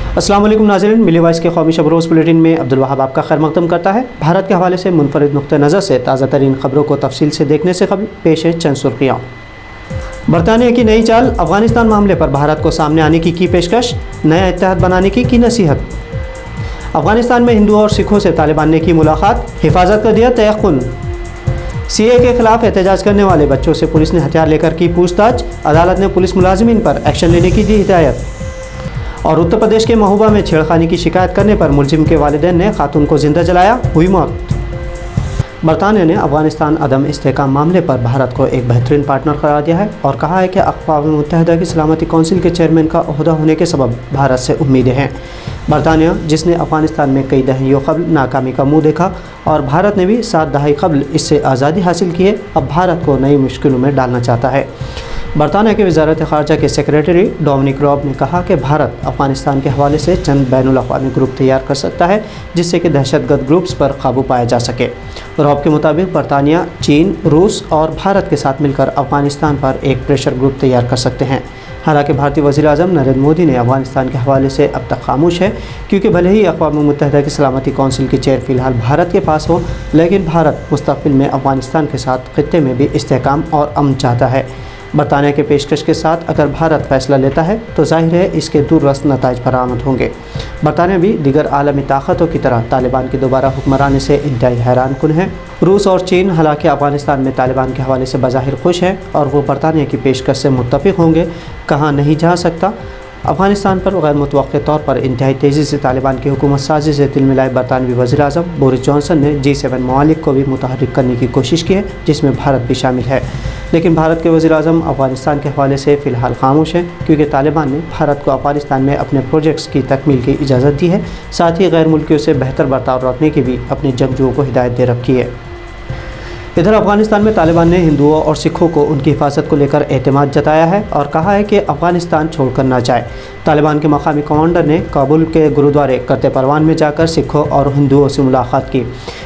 अस्सलाम वालेकुम नाज़रीन, मिली वॉइस के कौमी शब रोज़ बुलेटिन में अब्दुल वहाब आपका खैर मक़दम करता है। भारत के हवाले से मुनफरिद नुक्ते नज़र से ताज़ा तरीन खबरों को तफसील से देखने से कबल पेश है चंद सुर्खियाँ। बरतानिया की नई चाल, अफगानिस्तान मामले पर भारत को सामने आने की पेशकश, नया इत्तेहाद बनाने की नसीहत। अफगानिस्तान में हिंदुओं और सिखों से तालिबान ने की मुलाकात, हिफाजत का दिया तयक़ुन। CAA के खिलाफ एहतजाज करने वाले बच्चों से पुलिस ने हथियार लेकर की पूछताछ, अदालत ने पुलिस मुलाजिमीन पर एक्शन लेने की दी हिदायत। और उत्तर प्रदेश के महोबा में छेड़खानी की शिकायत करने पर मुलजिम के वालिदैन ने खातून को जिंदा जलाया, हुई मौत। बरतानिया ने अफगानिस्तान अदम इस्तेहकाम मामले पर भारत को एक बेहतरीन पार्टनर करार दिया है और कहा है कि अक़वाम मुत्तहिदा की सलामती कौंसिल के चेयरमैन का ओहदा होने के सबब भारत से उम्मीदें हैं। बरतानिया, जिसने अफगानिस्तान में कई दहाइयों कबल नाकामी का मुँह देखा और भारत ने भी 7 दहाई कबल इससे आज़ादी हासिल की है, अब भारत को नई मुश्किलों में डालना चाहता है। बरतानिया के वज़ारत ख़ारजा के सेक्रेटरी डोमिनिक रॉब ने कहा कि भारत अफ़गानिस्तान के हवाले से चंद बैनुल-अक़वामी ग्रुप तैयार कर सकता है जिससे कि दहशतगर्द ग्रुप्स पर काबू पाया जा सके। रॉब के मुताबिक बरतानिया, चीन, रूस और भारत के साथ मिलकर अफ़गानिस्तान पर एक प्रेशर ग्रुप तैयार कर सकते हैं। हालांकि भारतीय वज़ीर-ए-आज़म नरेंद्र मोदी ने अफ़गानिस्तान के हवाले से अब तक खामोश है, क्योंकि भले ही अक़वाम मुत्तहिदा की सलामती कौंसिल की चेयर फ़िलहाल भारत के पास हो, लेकिन भारत मुस्तक़बिल में अफ़गानिस्तान के साथ ख़ित्ते में भी इस्तेहकाम और अमन चाहता है। बरतानिया के पेशकश के साथ अगर भारत फ़ैसला लेता है तो ज़ाहिर है इसके दूररस नताइज बरामद होंगे। बरतानिया भी दीगर आलमी ताकतों की तरह तालिबान की दोबारा हुक्मरानी से इंतहाई हैरान कुन है। रूस और चीन हालांकि अफ़गानिस्तान में तालिबान के हवाले से बज़ाहिर खुश हैं और वो बरतानिया की पेशकश से मुत्तफ़िक़ होंगे, कहा नहीं जा सकता। अफ़गानिस्तान पर गैर मुतवक्के तौर पर इंतहाई तेज़ी से तालिबान की हुकूमत साजी से दिल मिलाए बरतानवी वज़ीर-ए-आज़म बोरिस जॉनसन ने G7 ममालिक को भी मुतहर्रिक करने की कोशिश की है, जिसमें भारत भी शामिल है। लेकिन भारत के वज़ीर-ए-आज़म अफ़गानिस्तान के हवाले से फ़िलहाल खामोश हैं, क्योंकि तालिबान ने भारत को अफ़गानिस्तान में अपने प्रोजेक्ट्स की तकमील की इजाज़त दी है, साथ ही गैर मुल्कियों से बेहतर बर्ताव रखने की भी अपने जंगजुओं को हिदायत दे रखी है। इधर अफ़गानिस्तान में तालिबान ने हिंदुओं और सिखों को उनकी हिफाजत को लेकर एतमाद जताया है और कहा है कि अफ़गानिस्तान छोड़कर ना जाए। तालिबान के मकामी कमांडर ने काबुल के गुरुद्वारे करते परवान में जाकर सिखों और हिंदुओं से मुलाकात की।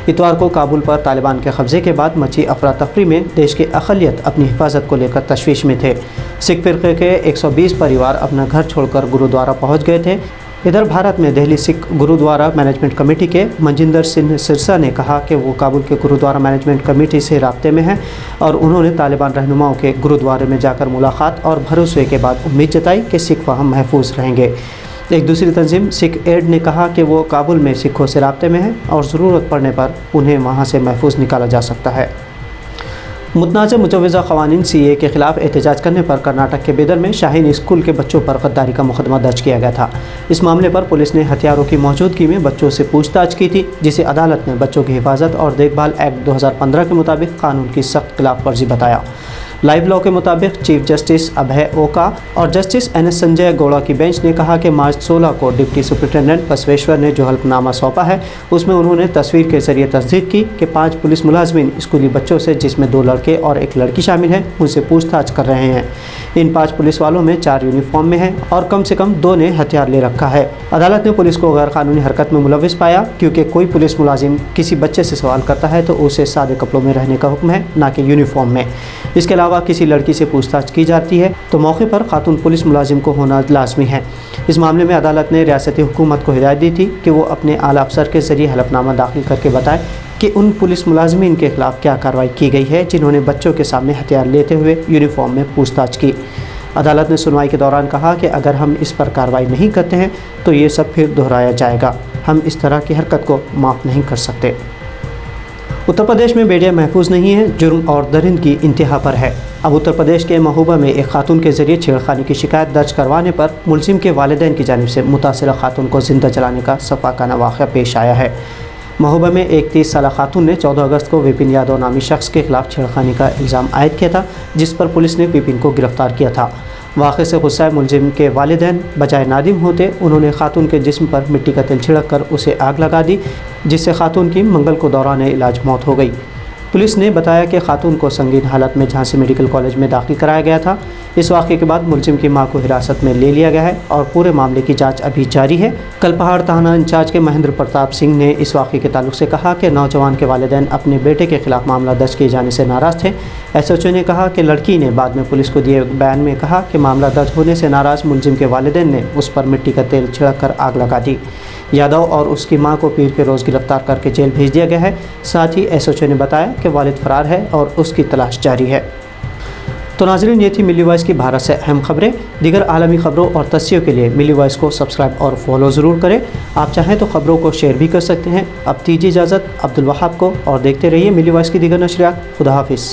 इतवार को काबुल पर तालिबान के कब्ज़े के बाद मची अफरा तफरी में देश के अक़लियत अपनी हिफाजत को लेकर तशवीश में थे। सिख फ़िरक़े के 120 परिवार अपना घर छोड़कर गुरुद्वारा पहुँच गए थे। इधर भारत में दिल्ली सिख गुरुद्वारा मैनेजमेंट कमेटी के मनजिंदर सिंह सिरसा ने कहा कि वो काबुल के गुरुद्वारा मैनेजमेंट कमेटी से राब्ते में हैं और उन्होंने तालिबान रहनुमाओं के गुरुद्वारे में जाकर मुलाकात और भरोसे के बाद उम्मीद जताई कि सिख वहाँ महफूज रहेंगे। एक दूसरी तंजीम सिख एड ने कहा कि वो काबुल में सिखों से राब्ते में हैं और ज़रूरत पड़ने पर उन्हें वहाँ से महफूज निकाला जा सकता है। मुतनाज़ मुजव्वज़ा क़वानीन CAA के ख़िलाफ़ एहतजाज करने पर कर्नाटक के बिदर में शाहीन स्कूल के बच्चों पर गद्दारी का मुकदमा दर्ज किया गया था। इस मामले पर पुलिस ने हथियारों की मौजूदगी में बच्चों से पूछताछ की थी, जिसे अदालत ने बच्चों की हिफाजत और देखभाल एक्ट 2015 के मुताबिक कानून की सख्त खिलाफ वर्जी बताया। लाइव लॉ के मुताबिक चीफ जस्टिस अभय ओका और जस्टिस NS संजय गौड़ा की बेंच ने कहा कि मार्च 16 को डिप्टी सुपरिटेंडेंट बसवेश्वर ने जो हल्फनामा सौंपा है उसमें उन्होंने तस्वीर के जरिए तस्दीक की कि 5 पुलिस मुलाजमीन स्कूली बच्चों से, जिसमें 2 लड़के और 1 लड़की शामिल हैं, उनसे पूछताछ कर रहे हैं। इन 5 पुलिस वालों में 4 यूनिफॉर्म में हैं और कम से कम 2 ने हथियार ले रखा है। अदालत ने पुलिस को गैर कानूनी हरकत में मुलविस पाया, क्योंकि कोई पुलिस मुलाजिम किसी बच्चे से सवाल करता है तो उसे सादे कपड़ों में रहने का हुक्म है, ना कि यूनिफॉर्म में। इसके अलावा किसी लड़की से पूछताछ की जाती है तो मौके पर खातून पुलिस मुलाजिम को होना लाजमी है। इस मामले में अदालत ने रियासती हुकूमत को हिदायत दी थी कि वो अपने आला अफसर के ज़रिए हलफनामा दाखिल करके बताए कि उन पुलिस मुलाजमीन के खिलाफ क्या कार्रवाई की गई है जिन्होंने बच्चों के सामने हथियार लेते हुए यूनिफॉर्म में पूछताछ की। अदालत ने सुनवाई के दौरान कहा कि अगर हम इस पर कार्रवाई नहीं करते हैं तो ये सब फिर दोहराया जाएगा। हम इस तरह की हरकत को माफ़ नहीं कर सकते। उत्तर प्रदेश में बेटियां महफूज नहीं हैं, जुर्म और दरिंद की इंतहा पर है। अब उत्तर प्रदेश के महोबा में एक खातून के जरिए छेड़खानी की शिकायत दर्ज करवाने पर मुलजिम के वालिदैन की जानिब से मुतासिरा खातून को जिंदा जलाने का सफाकाना वाक़या पेश आया है। महोबा में एक 30 साला खातून ने 14 अगस्त को विपिन यादव नामी शख्स के खिलाफ छेड़खानी का इल्ज़ाम आयद किया था, जिस पर पुलिस ने विपिन को गिरफ्तार किया था। वाक़े से गुस्साए मुलजिम के वालिदैन बजाय नादिम होते उन्होंने खातून के जिस्म पर मिट्टी का तेल छिड़क कर उसे आग लगा दी, जिससे खातून की मंगल को दौरान इलाज मौत हो गई। पुलिस ने बताया कि खातून को संगीन हालत में झांसी मेडिकल कॉलेज में दाखिल कराया गया था। इस वाक़े के बाद मुलजिम की मां को हिरासत में ले लिया गया है और पूरे मामले की जांच अभी जारी है। कलपहाड़ थाना इंचार्ज के महेंद्र प्रताप सिंह ने इस वाक़े के ताल्लुक से कहा कि नौजवान के वालिदैन अपने बेटे के खिलाफ मामला दर्ज किए जाने से नाराज़ थे। SHO ने कहा कि लड़की ने बाद में पुलिस को दिए बयान में कहा कि मामला दर्ज होने से नाराज़ मुलजिम के वालिदैन ने उस पर मिट्टी का तेल छिड़क कर आग लगा दी। यादव और उसकी मां को पीर के रोज़ गिरफ्तार करके जेल भेज दिया गया है। साथ ही SHO ने बताया कि वालिद फरार है और उसकी तलाश जारी है। तो नाज़रीन, ये थी मिली वॉइस की भारत से अहम खबरें। दीगर आलमी खबरों और तस्सियों के लिए मिली वॉइस को सब्सक्राइब और फॉलो ज़रूर करें। आप चाहें तो खबरों को शेयर भी कर सकते हैं। अब दीजिए इजाज़त अब्दुल वहाब को और देखते रहिए मिली वॉइस की दीगर नशरियात। खुदा हाफिज़।